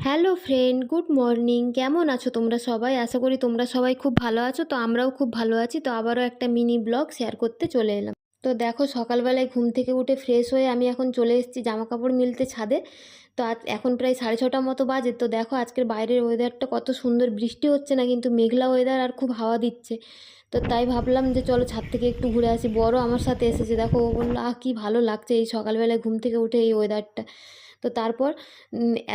Hello friend, good morning. কেমন আছো তোমরা সবাই? আশা করি তোমরা সবাই খুব ভালো আছো। তো আমরাও খুব ভালো আছি। তো আবারও একটা মিনি ব্লগ শেয়ার করতে চলে এলাম। তো দেখো, সকালবেলায় ঘুম থেকে উঠে ফ্রেশ হয়ে আমি এখন চলে এসেছি জামা কাপড় মিলতে ছাদে। তো আজ এখন প্রায় 6:30 মতো বাজে। তো দেখো আজকের বাইরের ওয়েদারটা কত সুন্দর, বৃষ্টি হচ্ছে না কিন্তু মেঘলা ওয়েদার আর খুব হাওয়া দিচ্ছে। তো তাই ভাবলাম যে চলো ছাদ থেকে একটু ঘুরে আসি। বড় আমার সাথে এসেছে, দেখো ও বললো কী ভালো লাগছে এই সকালবেলায় ঘুম থেকে উঠে এই ওয়েদারটা। তো তারপর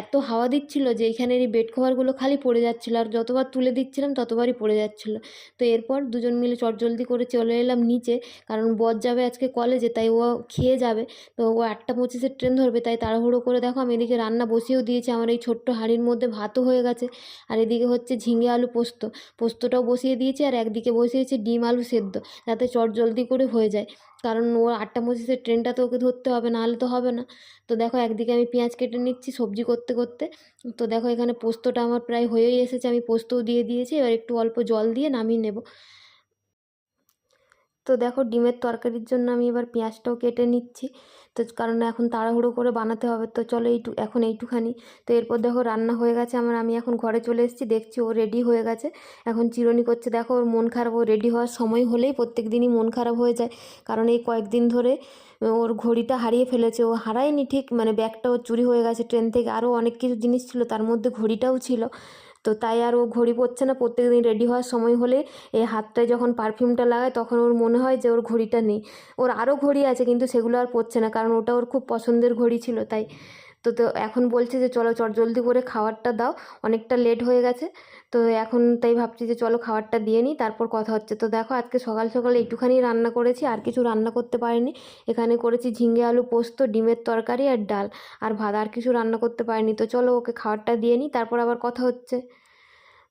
এত হাওয়া দিচ্ছিল যে এইখানের এই বেড কভারগুলো খালি পড়ে যাচ্ছিলো, আর যতবার তুলে দিচ্ছিলাম ততবারই পড়ে যাচ্ছিলো। তো এরপর দুজন মিলে চটজলদি করে চলে এলাম নিচে, কারণ বর যাবে আজকে কলেজে, তাই ও খেয়ে যাবে। তো ও 8:25-এর ট্রেন ধরবে, তাই তাড়াহুড়ো করে দেখো আমি এদিকে রান্না বসিয়েও দিয়েছি। আমার এই ছোট্ট হাঁড়ির মধ্যে ভাতও হয়ে গেছে, আর এদিকে হচ্ছে ঝিঙে আলু পোস্তটাও বসিয়ে দিয়েছি, আর একদিকে বসিয়েছি ডিম আলু সেদ্ধ, যাতে চটজলদি করে হয়ে যায়। কারণ ও 8:25-এর ট্রেনটা তো ওকে ধরতে হবে, নাহলে তো হবে না। তো দেখো একদিকে আমি পেঁয়াজ কেটে নিচ্ছি সবজি করতে করতে। তো দেখো এখানে পোস্তটা আমার প্রায় হয়েই এসেছে, আমি পোস্তও দিয়ে দিয়েছি। এবার একটু অল্প জল দিয়ে নামিয়ে নেব। তো দেখো ডিমের তরকারির জন্য আমি এবার পেঁয়াজটাও কেটে নিচ্ছি। তো কারণ এখন তাড়াহুড়ো করে বানাতে হবে, তো চলো এখন এইটুখানি। তো এরপর দেখো রান্না হয়ে গেছে আমার, আমি এখন ঘরে চলে এসেছি, দেখছি ও রেডি হয়ে গেছে। এখন চিরুনি করছে। দেখো ওর মন খারাপ, ও রেডি হওয়ার সময় হলেই প্রত্যেক দিনই মন খারাপ হয়ে যায়। কারণ এই কয়েকদিন ধরে ওর ঘড়িটা হারিয়ে ফেলেছে। ও হারায়নি ঠিক, মানে ব্যাগটা ওর চুরি হয়ে গেছে ট্রেন থেকে, আরও অনেক কিছু জিনিস ছিল, তার মধ্যে ঘড়িটাও ছিল। তো তাই আর ও ঘড়ি পরছে না। প্রত্যেক দিন রেডি হওয়ার সময় হলে এই হাতটায় যখন পারফিউমটা লাগায় তখন ওর মনে হয় যে ওর ঘড়িটা নেই। ওর আরও ঘড়ি আছে কিন্তু সেগুলো আর পরছে না, কারণ ওটা ওর খুব পছন্দের ঘড়ি ছিল তাই। তো এখন বলছে যে চলো জলদি করে খাবারটা দাও, অনেকটা লেট হয়ে গেছে। তো এখন তাই ভাবছি যে চলো খাবারটা দিয়ে নিই, তারপর কথা হচ্ছে। তো দেখো আজকে সকাল সকাল একটুখানি রান্না করেছি, আর কিছু রান্না করতে পারিনি। এখানে করেছি ঝিঙে আলু পোস্ত, ডিমের তরকারি আর ডাল আর ভাত, আর কিছু রান্না করতে পারিনি। তো চলো ওকে খাবারটা দিয়ে নিই, তারপর আবার কথা হচ্ছে।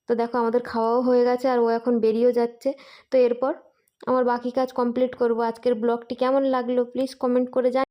তো দেখো আমাদের খাওয়াও হয়ে গেছে, আর ও এখন বেরিয়েও যাচ্ছে। তো এরপর আমার বাকি কাজ কমপ্লিট করব। আজকের ব্লগটি কেমন লাগলো প্লিজ কমেন্ট করে জানাও।